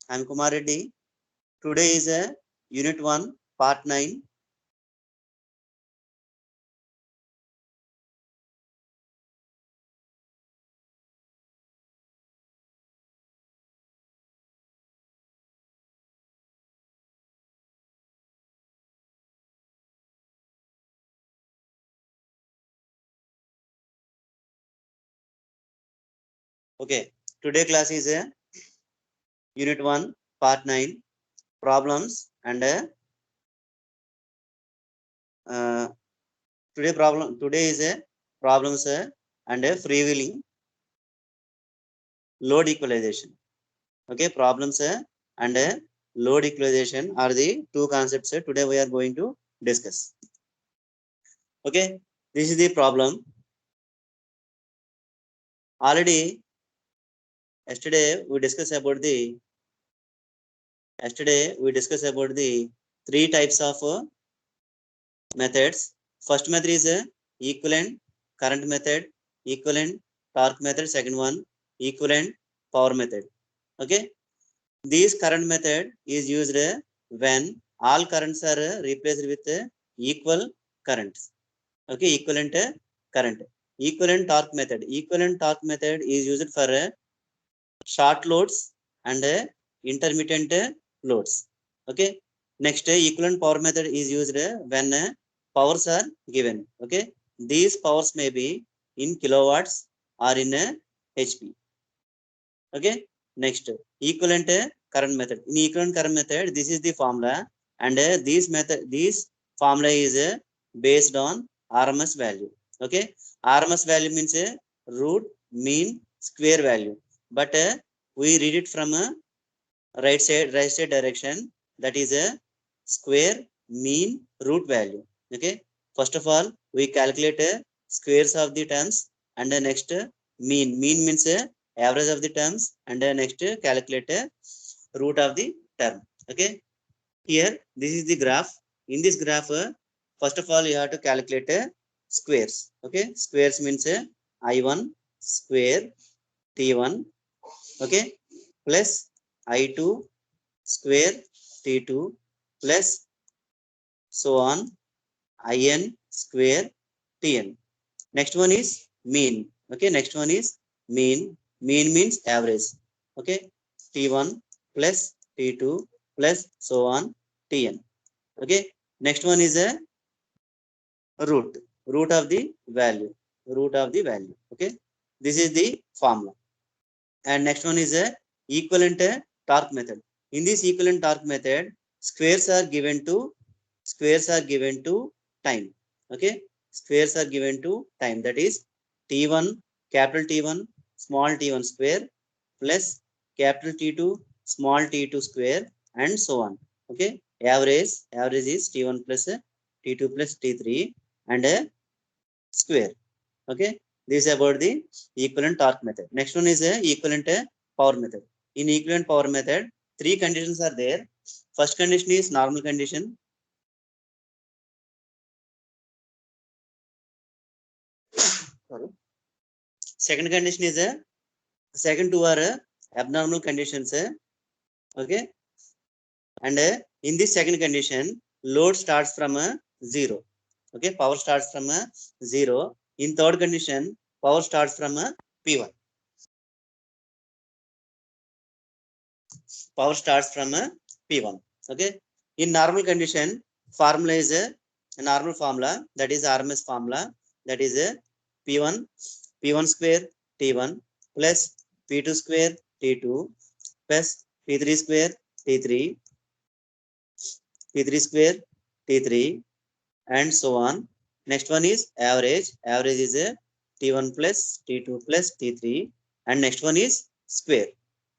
I am Kumar Reddy. Today is a Unit 1, Part 9. Okay, today class is a Unit 1, Part 9, Problems and uh, today is a problems and a freewheeling load equalization. Okay, problems and load equalization are the two concepts today we are going to discuss. Okay, this is the problem. Already yesterday we discussed about the three types of methods. First method is equivalent current method, equivalent torque method. Second one, equivalent power method. Okay, this current method is used when all currents are replaced with equal currents. Okay, equivalent current. Equivalent torque method. Equivalent torque method is used for short loads and intermittent loads. Okay. Next, equivalent power method is used when powers are given. Okay. These powers may be in kilowatts or in HP. Okay. Next, equivalent current method. In equivalent current method, this is the formula, and this formula is based on RMS value. Okay. RMS value means root mean square value, but we read it from a right side direction, that is a square mean root value. Okay, first of all we calculate squares of the terms, and the next mean means average of the terms, and the next calculate root of the term. Okay, here this is the graph. In this graph first of all you have to calculate squares. Okay, squares means I1 square T1, okay, plus I2 square T2 plus so on In square Tn. Next one is mean. Okay, next one is mean. Mean means average. Okay, T1 plus T2 plus so on Tn. Okay, next one is a root. Root of the value. Root of the value. Okay, this is the formula. And next one is a equivalent torque method. In this equivalent torque method, squares are given to time. Okay, squares are given to time. That is T1 capital T1 small T1 square plus capital T2 small T2 square and so on. Okay, average is T1 plus T2 plus T3 and a square. Okay, this is about the equivalent torque method. Next one is a equivalent power method. In equivalent power method, three conditions are there. First condition is normal condition. Sorry. Second condition is a second two are abnormal conditions. Okay, and in this second condition, load starts from a zero. Okay, power starts from a zero. In third condition, power starts from a P1. Power starts from a P1. Okay. In normal condition, formula is a normal formula, that is RMS formula, that is a P1 square T1 plus P2 square T2 plus P3 square T3 P3 square T3 and so on. Next one is average. Average is a T1 plus T2 plus T3, and next one is square.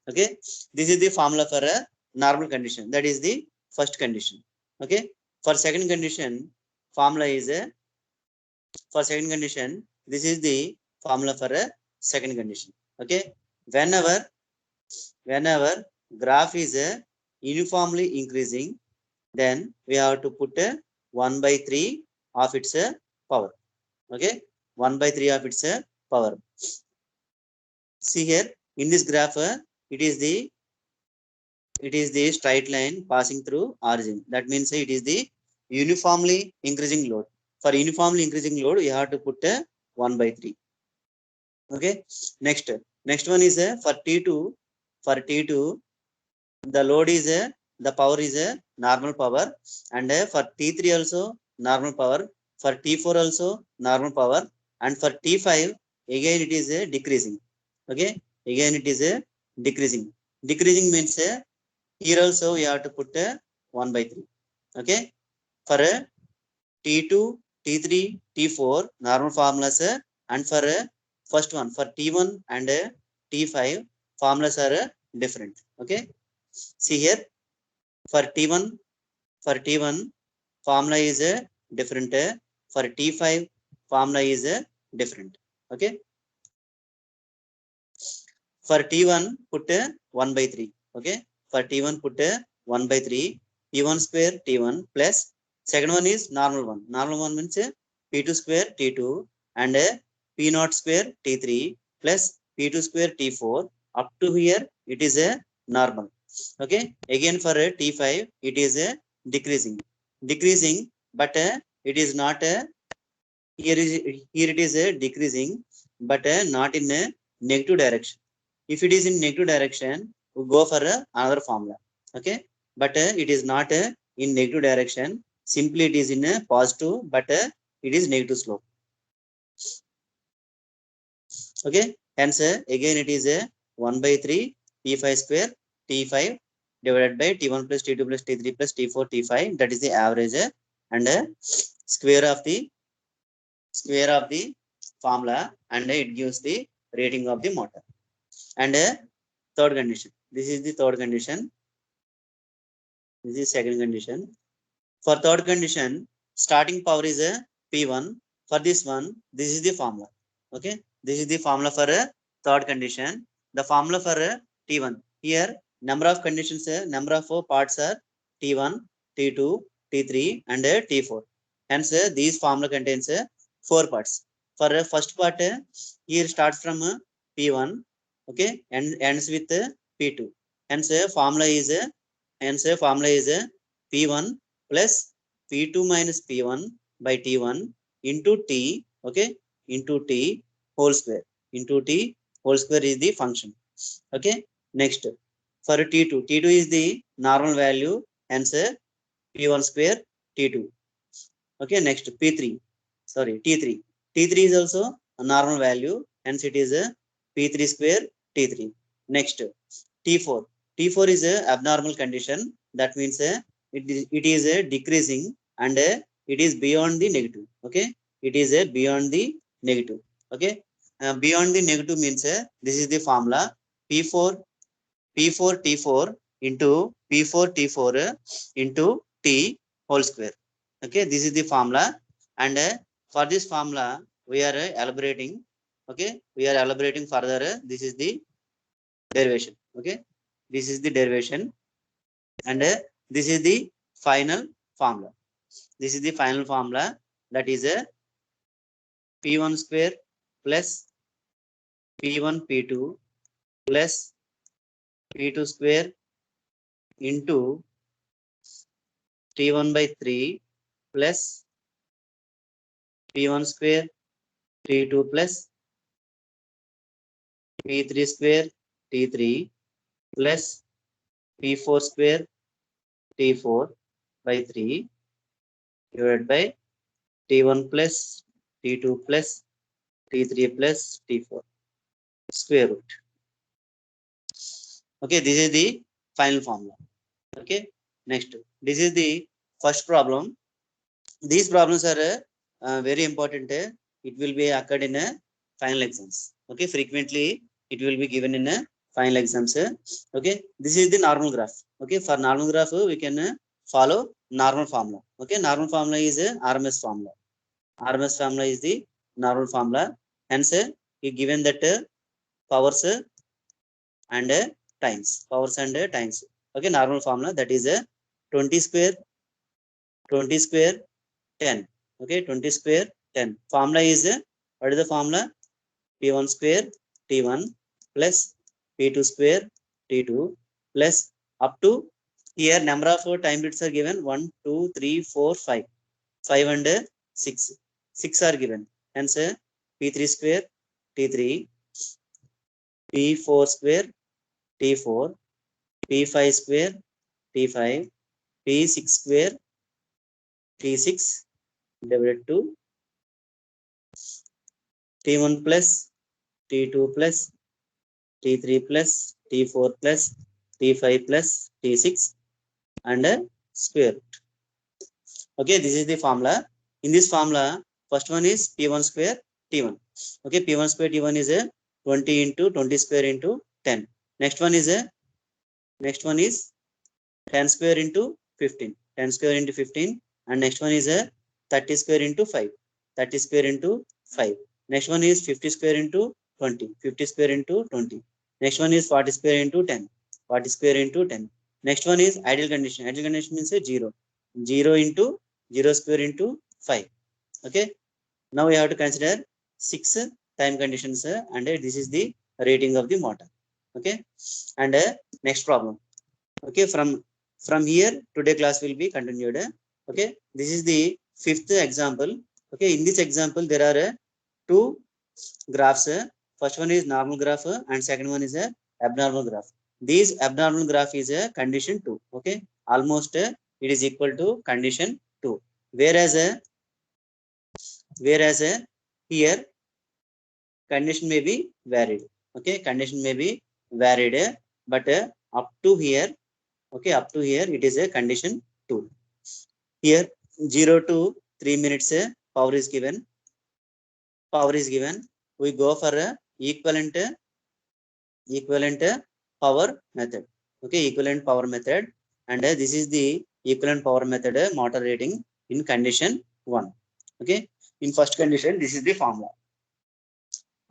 Okay, this is the formula for a normal condition. That is the first condition. Okay, for second condition, formula is a for second condition. This is the formula for a second condition. Okay, whenever graph is uniformly increasing, then we have to put 1 by 3 of its power. Okay, 1 by 3 of its power. See here in this graph, it is the it is the straight line passing through origin. That means it is the uniformly increasing load. For uniformly increasing load, you have to put a 1 by 3. Okay. Next one is for T2. For T2, the load is the power is a normal power, and for T3 also normal power. For T4 also normal power, and for T5 again it is a decreasing. Okay. Again it is a decreasing. Decreasing means here also we have to put 1 by 3. Okay. For T2, T3, T4 normal formulas, and for first one for T1 and T5 formulas are different. Okay. See here, for T1 formula is different. For T5 formula is different. Okay. For T1 put 1 by 3. Okay. For T1 put 1 by 3. T1 square T1 plus second one is normal one. Normal one means P2 square T2 and P0 square T3 plus P2 square T4. Up to here it is a normal. Okay. Again for T5 it is a decreasing, but it is not here it is a decreasing, but not in a negative direction. If it is in negative direction, we go for another formula. Okay. But it is not in negative direction. Simply it is in a positive, but it is negative slope. Okay. Hence again it is a 1 by 3 T5 square T5 divided by T1 plus T2 plus T3 plus T4 T5. That is the average, and square of the formula, and it gives the rating of the motor. And third condition. This is the third condition. This is second condition. For third condition, starting power is a P1. For this one, this is the formula. Okay. This is the formula for a third condition. The formula for T1. Here, number of conditions, number of parts are T1, T2, T3, and T4. Hence, these formula contains 4 parts. For first part, here starts from P1. Okay, and ends with P2. Hence, formula is P1 plus P2 minus P1 by T1 into T. Okay, into T whole square. Into T whole square is the function. Okay. Next, for T2 is the normal value. Hence P1 square T2. Okay. Next, T3 is also a normal value. Hence it is a P3 square T3. Next, T4 is a abnormal condition. That means it is a decreasing, and it is beyond the negative. Okay. It is a beyond the negative. Okay. Beyond the negative means this is the formula P4 T4 into P4 T4 into T whole square. Okay. This is the formula, and for this formula we are elaborating. Okay. We are elaborating further. This is the derivation. Okay. This is the derivation, and this is the final formula. This is the final formula, that is P1 square plus P1 P2 plus P2 square into T1 by 3 plus P1 square T2 plus P3 square T3 plus P4 square T4 by 3 divided by T1 plus T2 plus T3 plus T4 square root. Okay, this is the final formula. Okay. Next, this is the first problem. These problems are very important. It will be occurred in final exams. Okay, frequently it will be given in final exams. Okay, this is the normal graph. Okay, for normal graph we can follow normal formula. Okay, normal formula is RMS formula. RMS formula is the normal formula. Hence, we given that powers and times. Powers and times. Okay, normal formula, that is 20 square 10. Okay, 20 square 10. Formula is what is the formula? P1 square T1 plus P2 square T2 plus up to here number of time bits are given 1 2 3 4 5 5 and 6 6 are given, hence p3 square t3, p4 square t4, p5 square t5, p6 square t6 divided to t1 plus t2 plus t3 plus t4 plus t5 plus t6 and square. Okay, this is the formula. In this formula, first one is p1 square t1. Okay, p1 square t1 is a 20 into 20 square into 10. Next one is 10 square into 15. 10 square into 15. And next one is a 30 square into 5. 30 square into 5. Next one is 50 square into 20. 50 square into 20. Next one is 40 square into 10. 40 square into 10. Next one is ideal condition. Ideal condition means a 0. 0 into 0 square into 5. Okay. Now we have to consider 6 time conditions and this is the rating of the motor. Okay. And next problem. Okay. From here today class will be continued. Okay. This is the fifth example. Okay. In this example there are two graphs. First one is normal graph and second one is a abnormal graph. This abnormal graph is a condition 2. Okay. Almost it is equal to condition 2. Whereas here condition may be varied. Okay. Condition may be varied, but up to here, okay, up to here it is a condition 2. Here 0 to 3 minutes power is given. Power is given. We go for a equivalent power method. Okay, equivalent power method, and this is the equivalent power method motor rating in condition 1. Okay, in first condition this is the formula.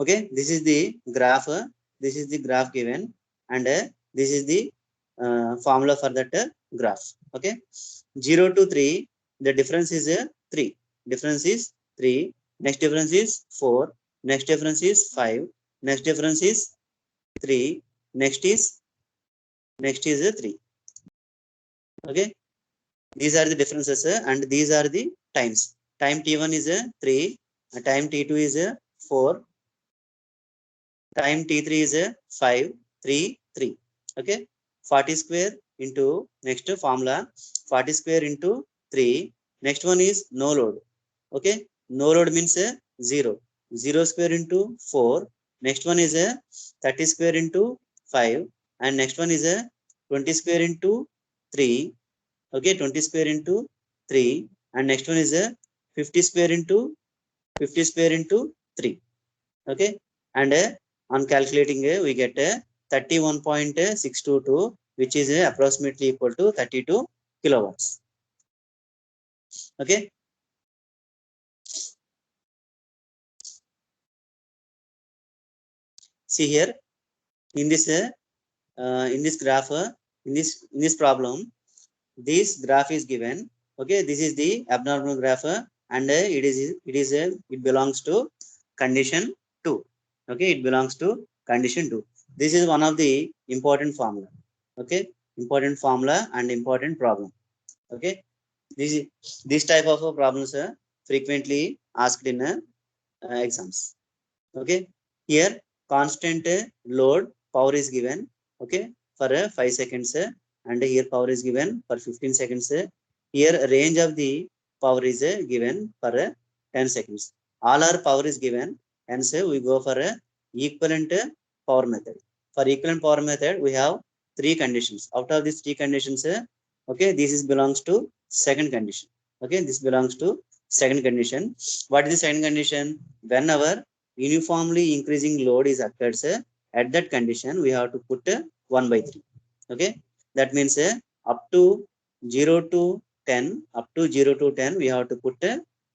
Okay, this is the graph. This is the graph given, and this is the formula for that graph. Okay, 0 to 3, the difference is 3. Difference is 3. Next difference is 4. Next difference is 5. Next difference is 3. Next is 3. Okay, these are the differences and these are the times. Time t1 is 3. Time t2 is 4. Time t3 is 5 3 3. Okay, 40 square into next formula 40 square into 3. Next one is no load. Okay, no load means 0. 0 square into 4. Next one is 30 square into 5, and next one is 20 square into 3. Okay, 20 square into 3, and next one is 50 square into 3. Okay, and on calculating we get 31.622, which is approximately equal to 32 kilowatts. Okay, see here in this graph, in this problem, this graph is given. Okay, this is the abnormal graph and it belongs to condition 2. Okay, it belongs to condition 2. This is one of the important formula. Okay, important formula and important problem. Okay, this type of problems are frequently asked in exams. Okay, here constant load power is given. Okay, for 5 seconds, and here power is given for 15 seconds. Here range of the power is given for 10 seconds. All our power is given, hence we go for a equivalent power method. For equivalent power method we have 3 conditions. Out of these 3 conditions, okay, this is belongs to second condition. Okay, this belongs to second condition. What is the second condition? Whenever uniformly increasing load is occurs, at that condition we have to put 1 by 3. Okay, that means up to 0 to 10, up to 0 to 10 we have to put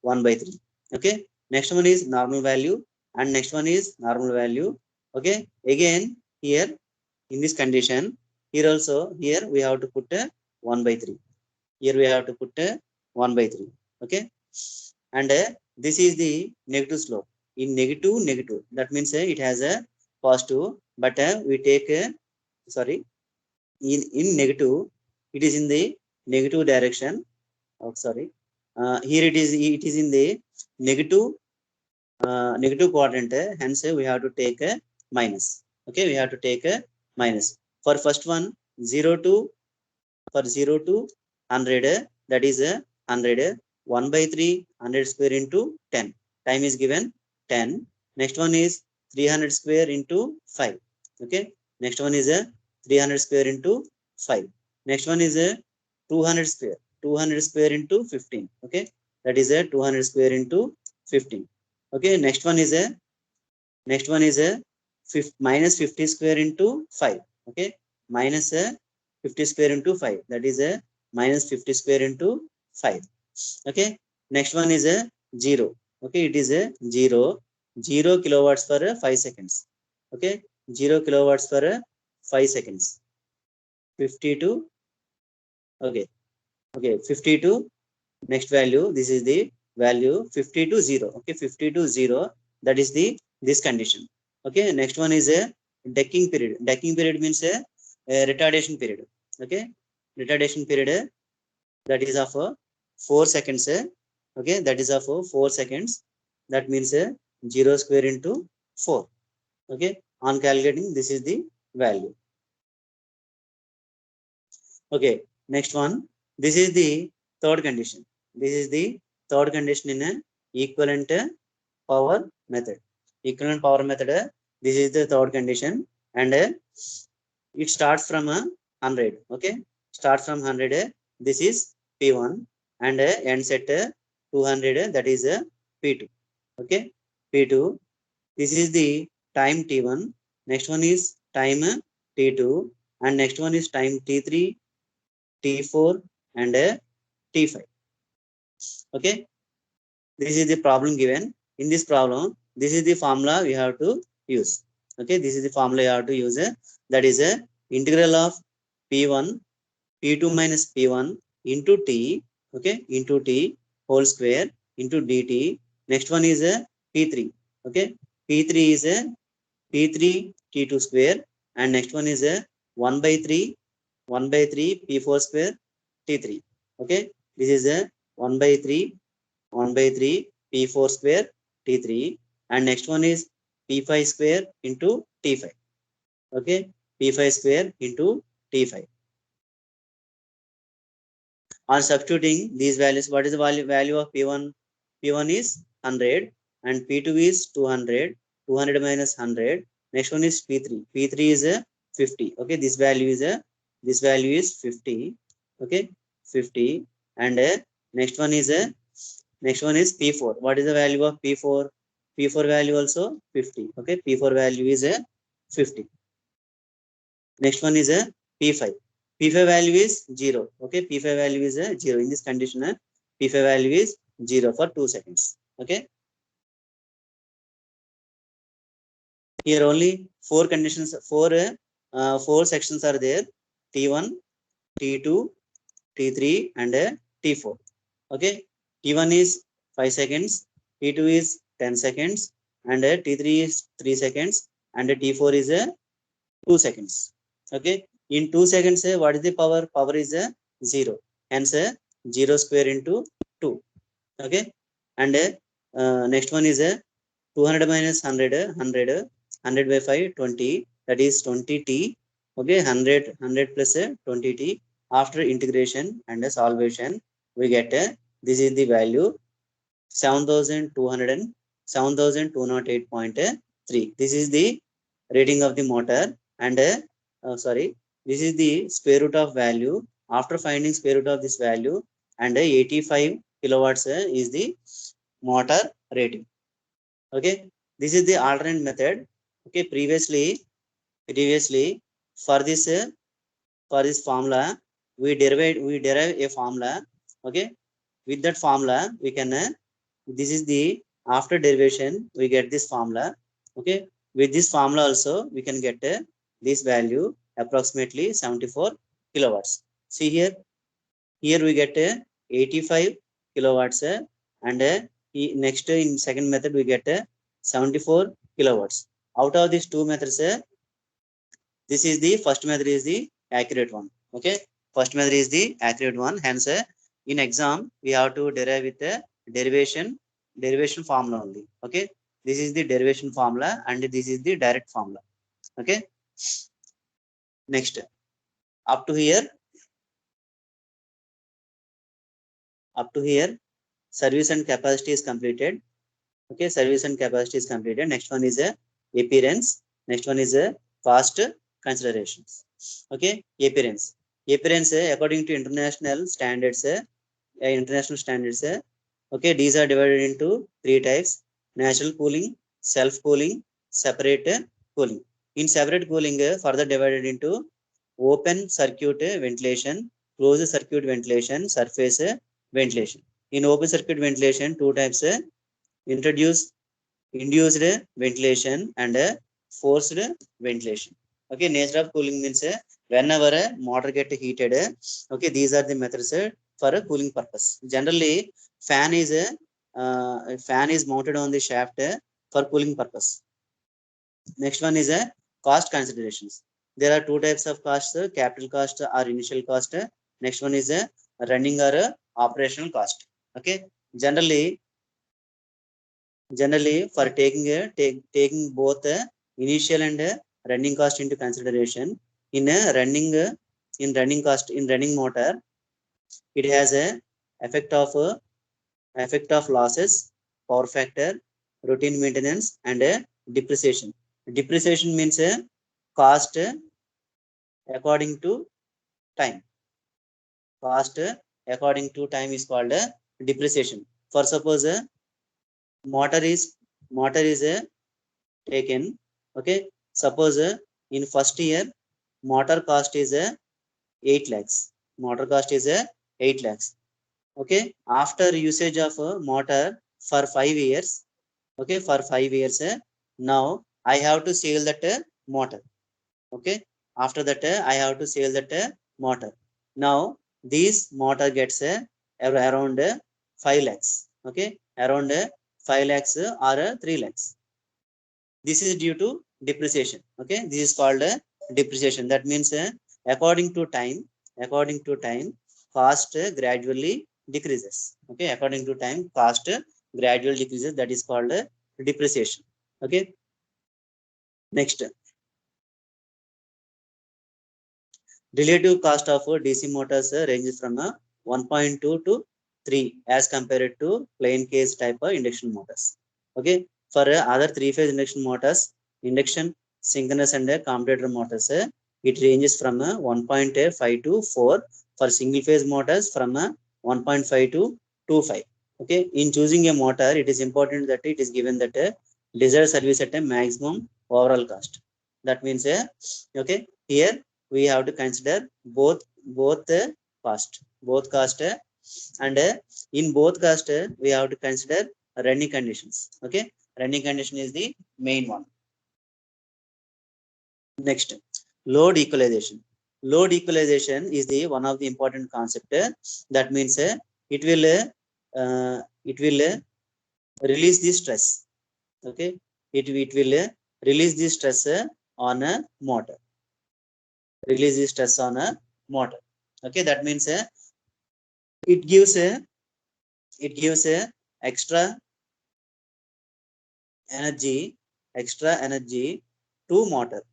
1 by 3. Okay, next one is normal value, and next one is normal value. Okay, again here in this condition, here also here we have to put 1 by 3. Here we have to put 1 by 3. Okay, and this is the negative slope. In negative negative, that means it has a positive, but we take sorry, in negative, it is in the negative direction. Oh, sorry, here it is in the negative negative quadrant, hence we have to take a minus. Okay, we have to take a minus for first one. 0 to for 0 to 100, that is 100. 1 by 3 100 square into 10, time is given 10. Next one is 300 square into 5. Okay, next one is 300 square into 5. Next one is 200 square, 200 square into 15. Okay, that is 200 square into 15. Okay, next one is a minus 50 square into 5. Okay, minus 50 square into 5, that is a minus 50 square into 5. Okay, next one is a 0. Okay, it is a 0 kilowatts for 5 seconds. Okay, 0 kilowatts for 5 seconds. 52. Okay, okay, 52. Next value, this is the value 50 to 0. Okay, 50 to 0, that is the this condition. Okay, next one is a decking period. Decking period means a retardation period. Okay, retardation period, that is of 4 seconds. Okay, that is of 4 seconds. That means 0 square into 4. Okay, on calculating, this is the value. Okay, next one, this is the third condition. This is the third condition in an equivalent power method. Equivalent power method, this is the third condition, and it starts from 100. Okay, starts from 100. This is P1, and ends at 200. That is P2. Okay, P2. This is the time T1. Next one is time T2, and next one is time T3, T4, and T5. Okay, this is the problem given. In this problem, this is the formula we have to use. Okay, this is the formula you have to use. That is a integral of P1 P2 minus P1 into T. Okay, into T whole square into dt. Next one is a P3. Okay, P3 is a P3 T2 square, and next one is a 1 by 3 P4 square T3. Okay, this is a 1 by 3 P4 square T3, and next one is P5 square into T5. Okay, P5 square into T5. On substituting these values, what is the value of P1? P1 is 100, and P2 is 200. 200 minus 100. Next one is P3. P3 is 50. Okay, this value is 50. Okay, 50, and next one is P4. What is the value of P4? P4 value also 50. Okay, P4 value is 50. Next one is P5. P5 value is 0. Okay, P5 value is 0. In this condition, P5 value is 0 for 2 seconds. Okay. Here only 4 conditions, 4 sections are there. T1, T2, T3, and T4. Okay. T1 is 5 seconds. T2 is 10 seconds, and T3 is 3 seconds, and T4 is 2 seconds. Okay, in 2 seconds, what is the power? Power is 0. Hence, 0 square into 2. Okay, and next one is 200 minus 100. 100 by 5, 20. That is 20t. Okay, 100 plus 20t. After integration and solvation, we get this is the value 7,208.3. This is the rating of the motor, and sorry, this is the square root of value. After finding square root of this value, and 85 kilowatts is the motor rating. Okay, this is the alternate method. Okay, previously for this formula, we derive a formula. Okay, with that formula we can this is the after derivation we get this formula. Okay, with this formula also we can get this value approximately 74 kilowatts. See here we get 85 kilowatts, and next in second method we get 74 kilowatts. Out of these two methods, this is the first method is the accurate one. Okay, first method is the accurate one. Hence, in exam we have to derive with a derivation formula only. Okay, this is the derivation formula and this is the direct formula. Okay, next, up to here, service and capacity is completed. Okay, service and capacity is completed. Next one is a appearance. Next one is a cost considerations. Okay, appearance according to international standards, okay, these are divided into three types: natural cooling, self cooling, separate cooling. In separate cooling, further divided into open circuit ventilation, closed circuit ventilation, surface ventilation. In open circuit ventilation, two types: introduce induced ventilation and forced ventilation. Okay, nature of cooling means whenever a motor get heated, okay, these are the methods for a cooling purpose. Generally, fan is mounted on the shaft for cooling purpose. Next one is a cost considerations. There are two types of costs: capital cost or initial cost. Next one is a running or operational cost. Okay, generally for taking both initial and running cost into consideration. In running motor, it has a effect of losses, power factor, routine maintenance, and depreciation. Depreciation means cost according to time. Cost according to time is called depreciation. For suppose motor is taken. Okay, suppose in first year motor cost is 8 lakhs. Motor cost is 8 lakhs. Okay, after usage of motor for 5 years, okay, for 5 years, now I have to sell that motor. Okay, after that I have to sell that motor. Now this motor gets around 5 lakhs. Okay, around 5 lakhs or 3 lakhs. This is due to depreciation. Okay, this is called depreciation. That means according to time cost gradually decreases. Okay, according to time cost gradually decreases. That is called depreciation. Okay, next, relative cost of DC motors ranges from 1.2 to 3 as compared to plain case type of induction motors. Okay, for other three-phase induction motors, induction, synchronous, and commutator motors, it ranges from 1.5 to 4. For single-phase motors, from 1.5 to 2.5. Okay, in choosing a motor, it is important that it is given that desired service at a maximum overall cost. That means, okay, here we have to consider both cost, and in both cost we have to consider running conditions. Okay, running condition is the main one. Next, load equalization. Load equalization is the one of the important concept. That means it will release the stress. Okay, it will release the stress on a motor. Release the stress on a motor. Okay, that means it gives a extra energy to motor.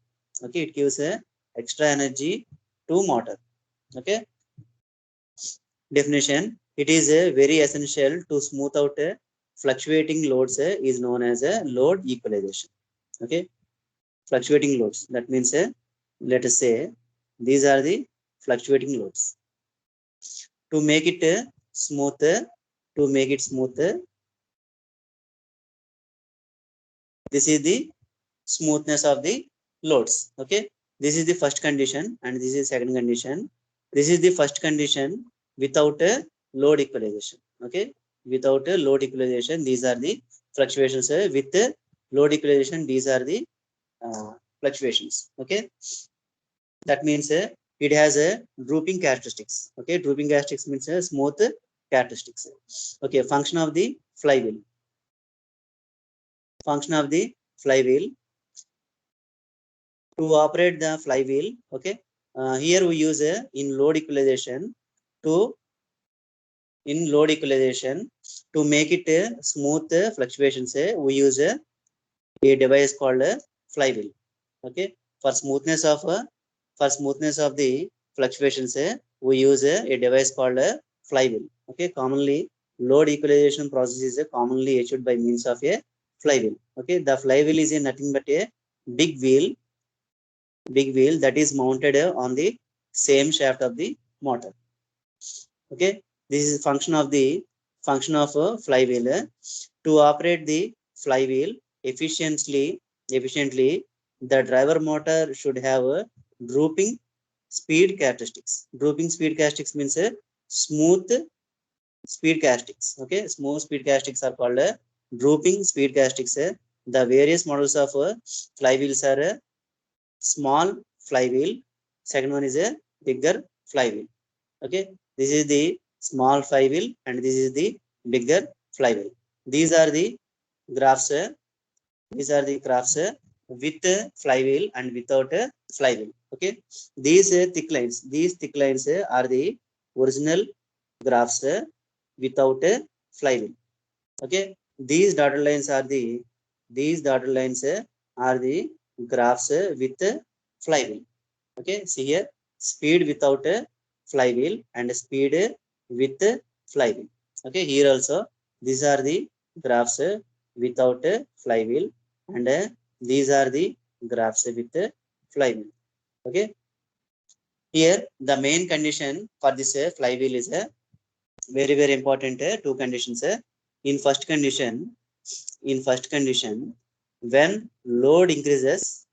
Okay, it gives a extra energy to motor. Okay, definition: it is very essential to smooth out fluctuating loads is known as a load equalization. Okay, fluctuating loads, that means let us say these are the fluctuating loads. To make it smooth, this is the smoothness of the loads. Okay, this is the first condition and this is second condition. This is the first condition without a load equalization. Okay, without a load equalization, these are the fluctuations. With load equalization, these are the fluctuations. Okay, that means it has a drooping characteristics. Okay, drooping characteristics means smooth characteristics. Okay, function of the flywheel. To operate the flywheel, okay, here we use in load equalization to to make it smooth fluctuations. We use a device called flywheel. Okay, for smoothness of the fluctuations, we use a device called flywheel. Okay, commonly load equalization process is commonly achieved by means of a flywheel. Okay, the flywheel is a nothing but a big wheel that is mounted on the same shaft of the motor. Okay, this is function of flywheel. To operate the flywheel efficiently, the driver motor should have a drooping speed characteristics. Drooping speed characteristics means a smooth speed characteristics. Okay, smooth speed characteristics are called drooping speed characteristics. The various models of flywheels are small flywheel. Second one is a bigger flywheel. Okay, this is the small flywheel and this is the bigger flywheel. These are the graphs. With flywheel and without flywheel. Okay, these thick lines are the original graphs without flywheel. Okay, these dotted lines are the graphs with flywheel. Okay, see here, speed without flywheel and speed with flywheel. Okay, here also these are the graphs without flywheel and these are the graphs with flywheel. Okay, here the main condition for this flywheel is very important two conditions. In first condition, when load increases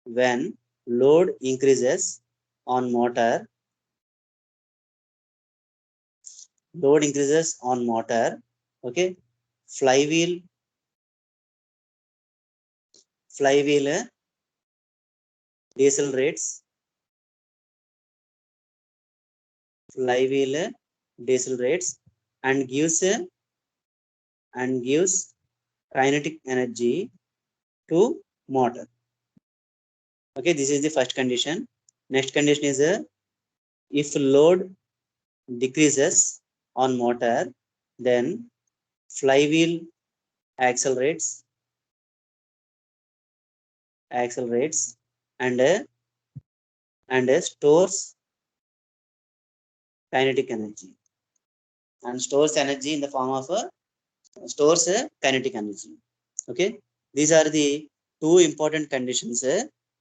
when load increases on motor okay, flywheel uh, decelerates flywheel uh, decelerates and gives kinetic energy to motor. Okay, this is the first condition. Next condition is if load decreases on motor, then flywheel accelerates and stores kinetic energy and stores energy in the form of stores kinetic energy. Okay, these are the two important conditions.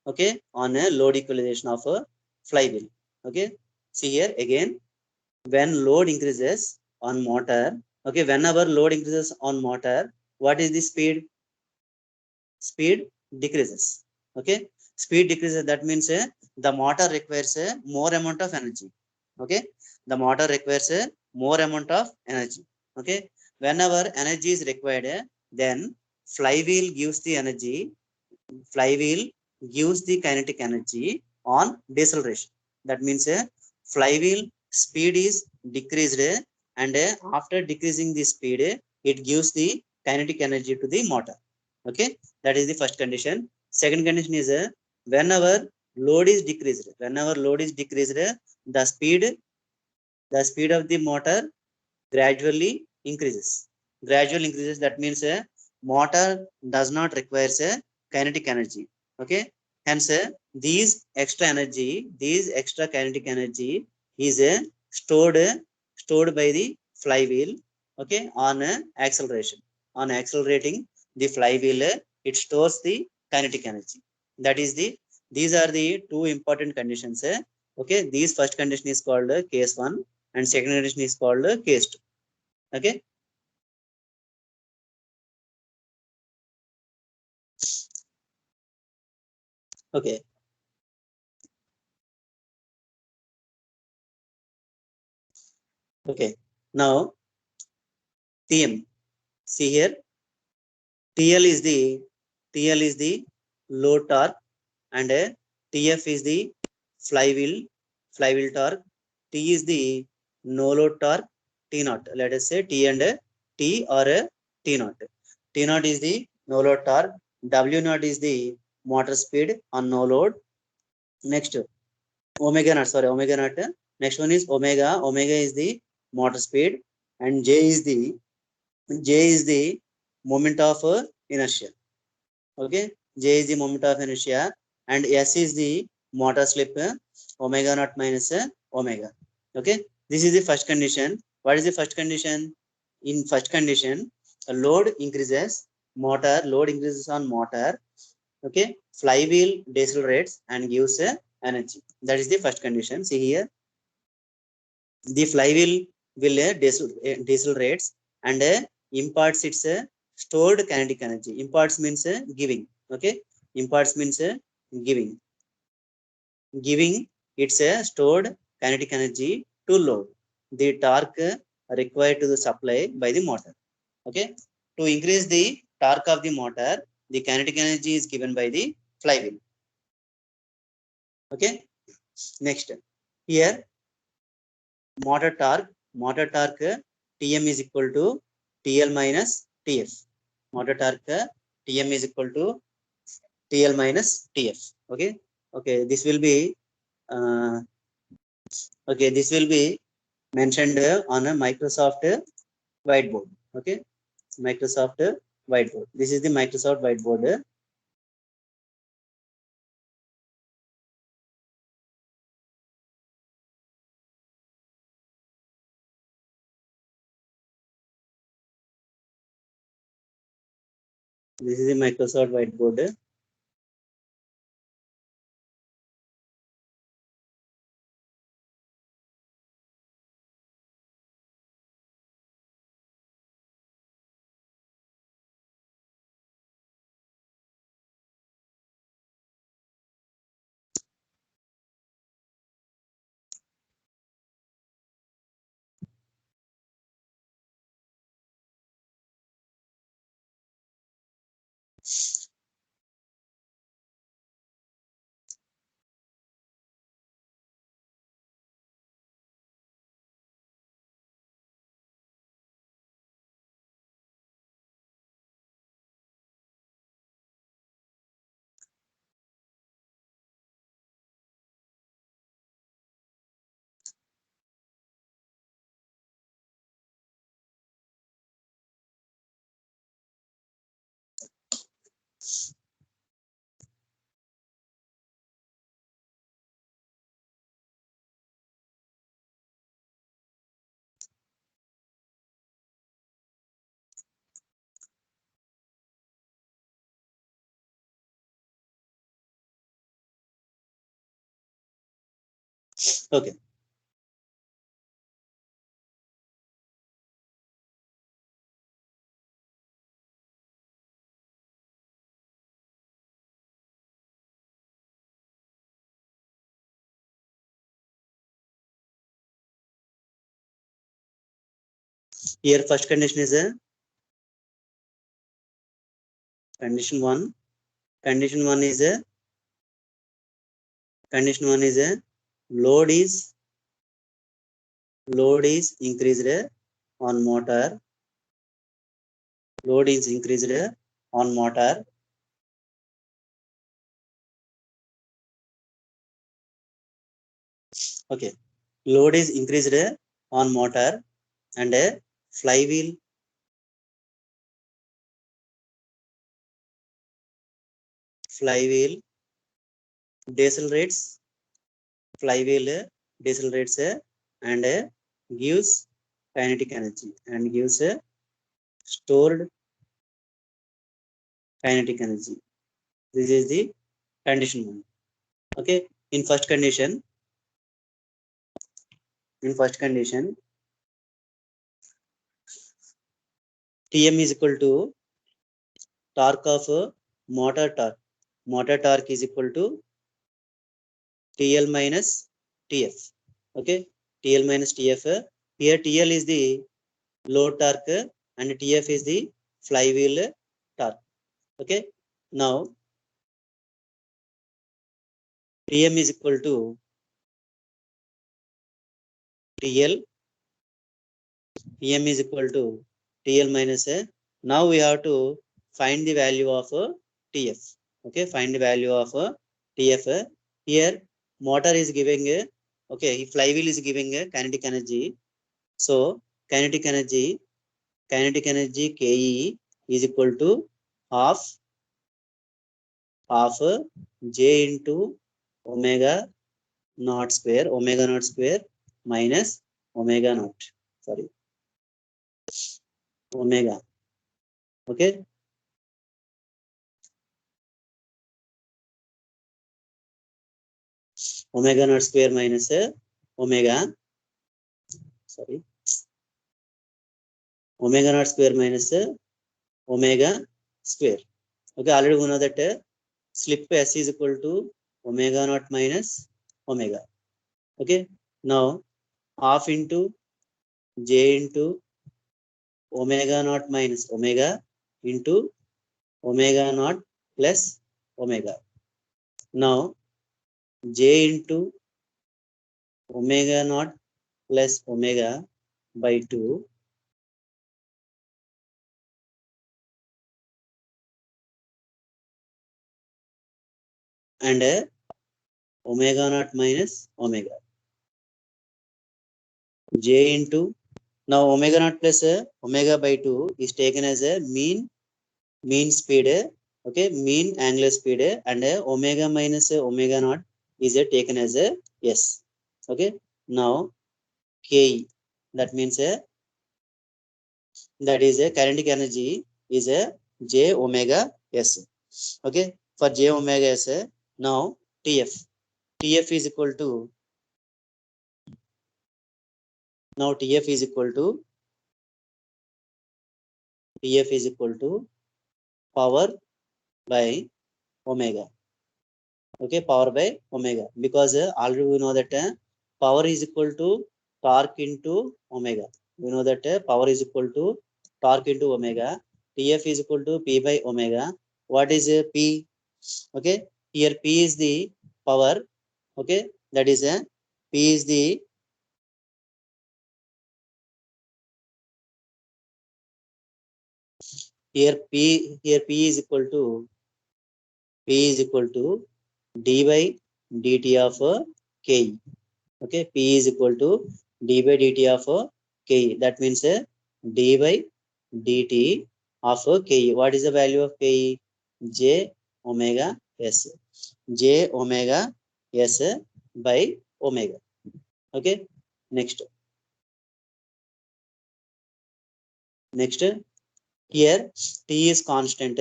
Okay, on a load equalization of a flywheel. Okay, see here again, when load increases on motor. Okay, whenever load increases on motor, what is the speed? Speed decreases. Okay, speed decreases, that means the motor requires more amount of energy. Okay, the motor requires more amount of energy. Okay, whenever energy is required, then flywheel gives the energy flywheel gives the kinetic energy on deceleration. That means flywheel speed is decreased and after decreasing the speed, it gives the kinetic energy to the motor. Okay, that is the first condition. Second condition is whenever load is decreased, the speed of the motor gradually increases. That means motor does not require kinetic energy. Okay, hence these extra kinetic energy is stored by the flywheel. Okay, on acceleration, on accelerating the flywheel, it stores the kinetic energy. That is the these are the two important conditions. Okay, these first condition is called case 1 and second condition is called case 2. Okay, okay, okay. Now TM, see here, TL is the load torque and TF is the flywheel torque. T is the no load torque, T naught. Let us say T and T or T naught. T naught is the no load torque. W naught is the motor speed on no load. Next, omega naught, sorry, omega naught. Next one is omega. Omega is the motor speed, and J is the moment of inertia. Okay, J is the moment of inertia, and S is the motor slip, omega naught minus omega. Okay, this is the first condition. What is the first condition? In first condition, a load increases, load increases on motor. Okay, flywheel decelerates and gives energy. That is the first condition. See here, the flywheel will decelerates and imparts its stored kinetic energy. Imparts means giving. Okay, imparts means giving giving its stored kinetic energy to load the torque required to the supply by the motor. Okay, to increase the torque of the motor, the kinetic energy is given by the flywheel. Okay, next here, motor torque Tm is equal to TL minus Tf. Motor torque Tm is equal to TL minus Tf. Okay, okay, this will be uh, okay, this will be mentioned on a Microsoft whiteboard. Okay, Microsoft whiteboard. This is the Microsoft whiteboard. This is the Microsoft whiteboard. Okay, here first condition is a condition one. Condition one is a condition one is a load is load is increased on motor. Load is increased on motor. Okay, load is increased on motor, and a flywheel flywheel decelerates flywheel decelerates and gives kinetic energy and gives stored kinetic energy. This is the condition one. Okay, in first condition, in first condition, Tm is equal to torque of motor torque. Motor torque is equal to TL minus Tf. Okay, TL minus Tf. Here TL is the load torque and Tf is the flywheel torque. Okay, now Tm is equal to TL. Tm is equal to TL minus a. Now we have to find the value of Tf. Okay, find the value of Tf. Here motor is giving a, okay, flywheel is giving a kinetic energy. So kinetic energy Ke is equal to half J into omega naught square minus omega naught. Sorry, omega. Okay. Omega naught square minus omega. Sorry. Omega naught square minus omega square. Okay. Already we know that slip S is equal to omega naught minus omega. Okay. Now half into J into omega naught minus omega into omega naught plus omega. Now J into omega naught plus omega by 2 and omega naught minus omega. J into, now omega naught plus omega by 2 is taken as a mean speed, okay, mean angular speed, and omega minus omega naught is taken as a S. Okay. Now K, that means that is a kinetic energy is a J omega S. Okay. For J omega S, now TF is equal to, now TF is equal to power by omega. Okay, power by omega, because already we know that power is equal to torque into omega. We know that power is equal to torque into omega. TF is equal to P by omega. What is P? Okay, here P is the power. Okay, that is P is the, here P is equal to d by dt of K. Okay, P is equal to d by dt of K. That means d by dt of K. What is the value of K? J omega S. J omega S by omega. Okay. Next. Here T is constant.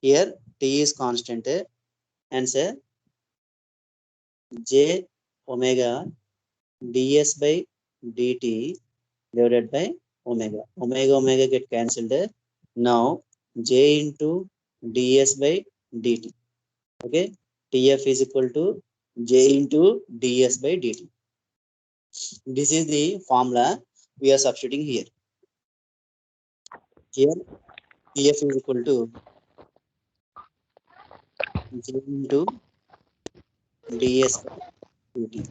Here T is constant. And say J omega ds by dt divided by omega. Omega get cancelled. Now J into ds by dt. Okay. TF is equal to J into ds by dt. This is the formula we are substituting here. Here TF is equal to J into ds by dt.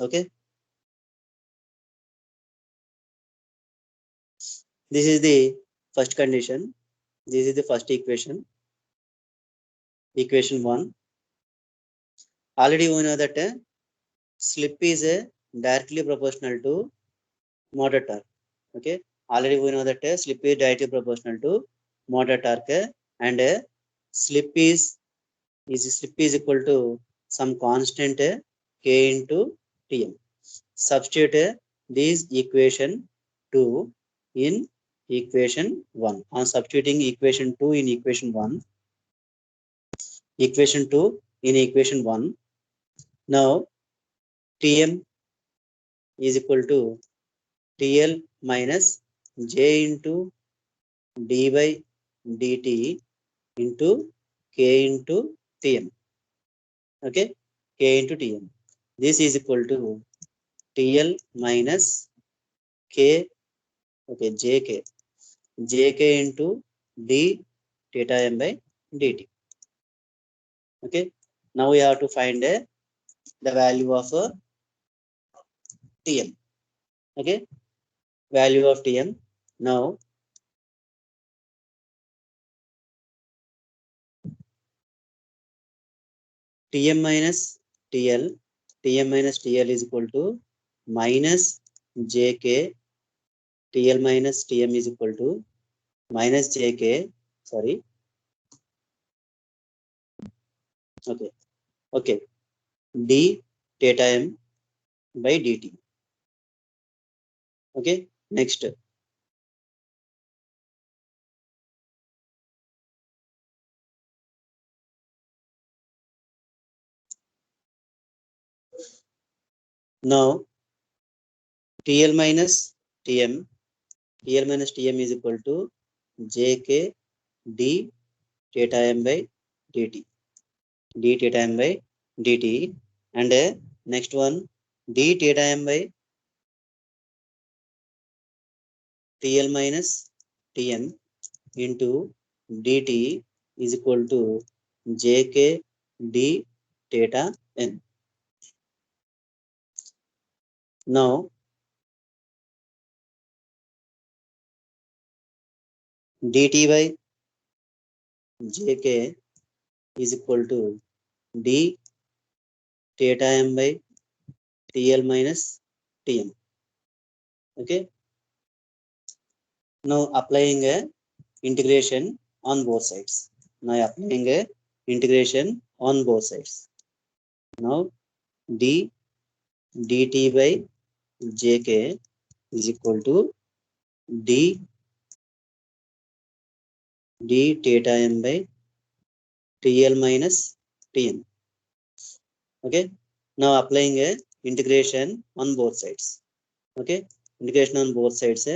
Okay. This is the first condition. This is the first equation. Equation 1. Already we know that slip is directly proportional to motor torque. Okay. Already we know that slip is directly proportional to motor torque, and slip is equal to some constant K into Tm. Substitute this equation 2 in equation 1. On substituting equation 2 in equation 1, equation 2 in equation 1, now Tm is equal to TL minus J into d by dt into K into Tm. Okay, K into Tm. This is equal to TL minus K, okay, JK into d theta m by dt. Okay, now we have to find the value of Tm. Okay, value of Tm. Now Tm minus TL, Tm minus TL is equal to minus Jk, TL minus Tm is equal to minus Jk, sorry, okay, okay, d theta m by dt. Okay, next. Now TL minus Tm, TL minus Tm is equal to Jk d theta m by dt, d theta m by dt, and next one d theta m by TL minus Tm into dt is equal to Jk d theta n. Now dt by Jk is equal to d theta m by TL minus Tm. Okay, now applying a integration on both sides. Now applying a integration on both sides. Now d dt by Jk is equal to d d theta m by TL minus Tn. Okay, now applying a integration on both sides. Okay, integration on both sides.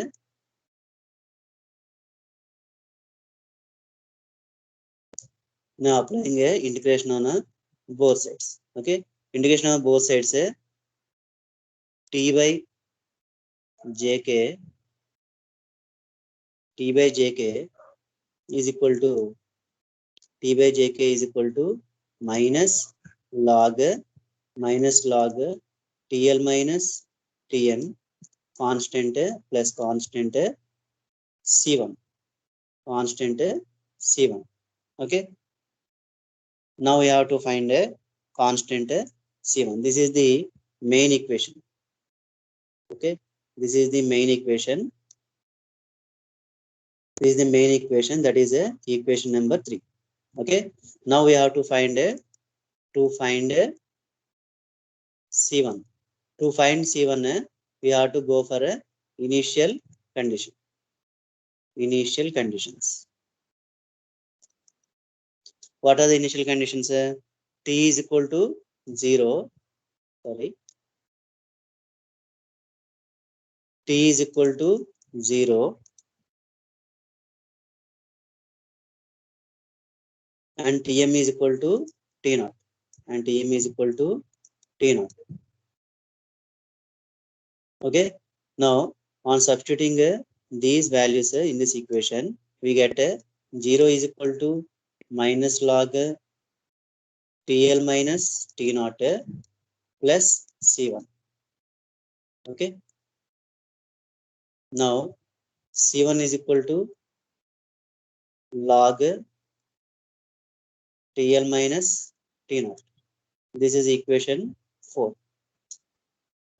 Now applying a integration on both sides. Okay, integration on both sides. T by Jk, T by Jk is equal to T by Jk is equal to minus log TL minus Tn constant plus constant C1, constant C1. Okay, now we have to find a constant C1. This is the main equation. Okay, this is the main equation. This is the main equation, that is equation number 3. Okay, now we have to find C1. To find C1, we have to go for a initial condition. Initial conditions. What are the initial conditions? T is equal to 0. Sorry. T is equal to 0 and Tm is equal to T0. And Tm is equal to T0. Okay. Now, on substituting these values in this equation, we get 0 is equal to minus log TL minus T0 plus C1. Okay. Now, C1 is equal to log TL minus T0. This is equation 4.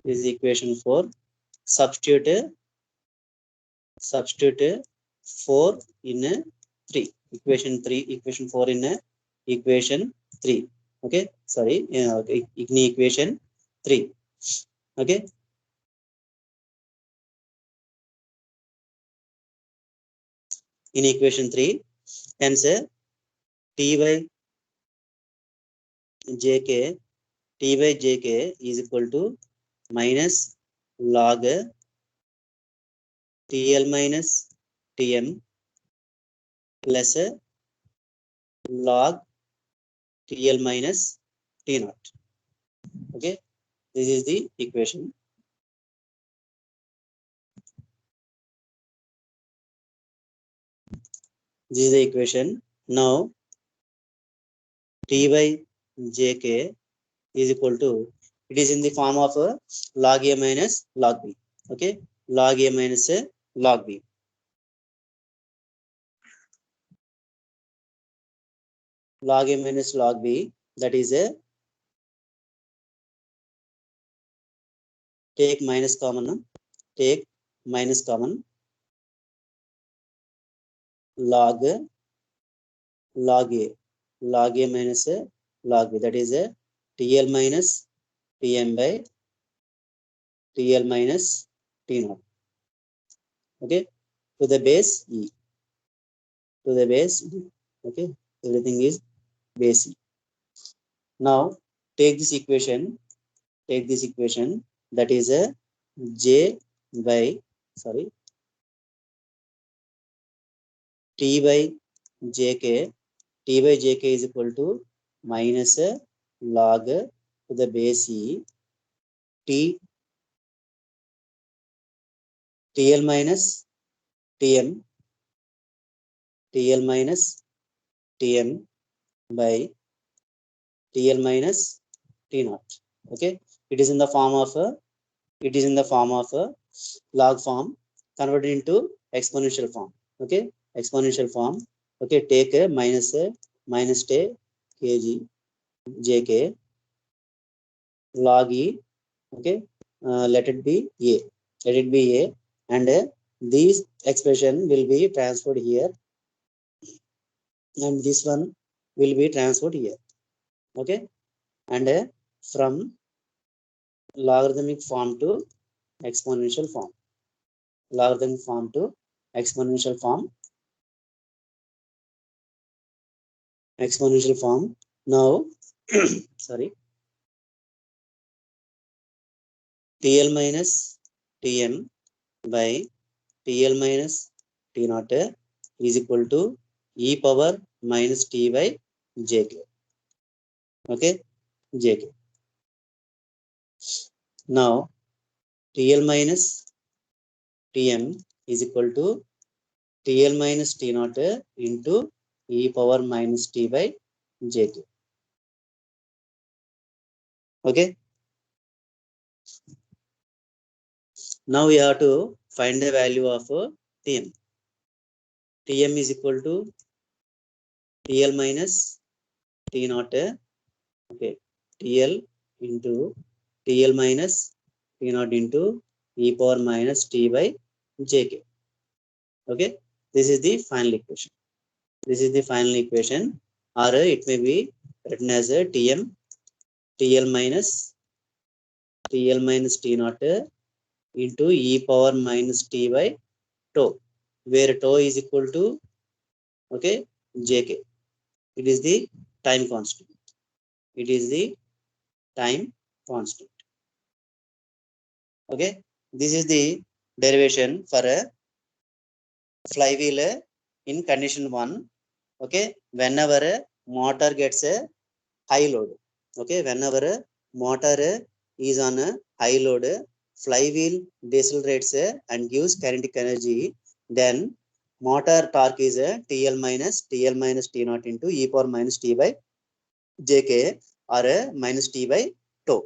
This is equation 4. Substitute 4 in 3. Equation 3. Equation 4 in equation 3. Okay. Sorry. In equation 3. Okay. In equation 3, hence T by Jk, T by Jk is equal to minus log TL minus Tm plus log TL minus T0. Okay, this is the equation. This is the equation. Now, T by Jk is equal to It is in the form of log A minus log B. Okay, log A minus log B. Log A minus log B, that is a take minus common, take minus common, log log A, log A minus log B, that is a TL minus Tm by TL minus T naught. Okay, to the base E, to the base E. Okay, everything is base E. Now take this equation, that is a J by, sorry, T by Jk, T by Jk is equal to minus log to the base E, T, TL minus Tm, TL minus Tm by TL minus T naught. Okay, it is in the form of log form converted into exponential form. Okay, exponential form. Okay, take a minus t kg jk log e. Okay, let it be a, and this expression will be transferred here, and this one will be transferred here. Okay, and from logarithmic form to exponential form, logarithmic form to exponential form, Now, sorry, TL minus Tm by TL minus T naught is equal to e power minus T by Jk. Okay, Jk. Now, TL minus Tm is equal to TL minus T naught into e power minus T by Jk. Okay. Now we have to find the value of Tm. Tm is equal to TL minus T naught. Okay, TL into TL minus T naught into e power minus T by Jk. Okay, this is the final equation. Or it may be written as a Tm, TL minus T naught into e power minus T by tau, where tau is equal to, okay, Jk. It is the time constant. Okay, this is the derivation for a flywheel in condition 1. Okay, whenever a motor gets a high load. Okay, whenever a motor is on a high load, flywheel decelerates and gives kinetic energy. Then motor torque is a TL minus T naught into e power minus T by Jk, or a minus T by tau.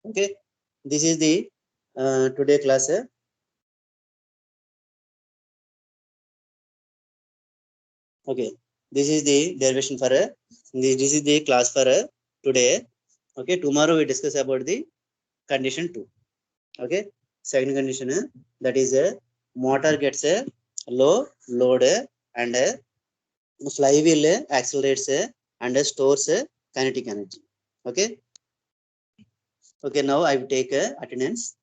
Okay, this is the today class. Okay, this is the derivation for this is the class for today. Okay, tomorrow we discuss about the condition 2. Okay, second condition that is a motor gets a low load and flywheel accelerates and stores kinetic energy. Okay, okay, now I will take attendance.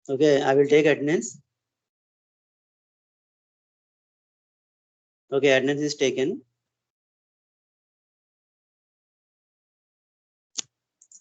Okay, I will take attendance. Okay, attendance is taken.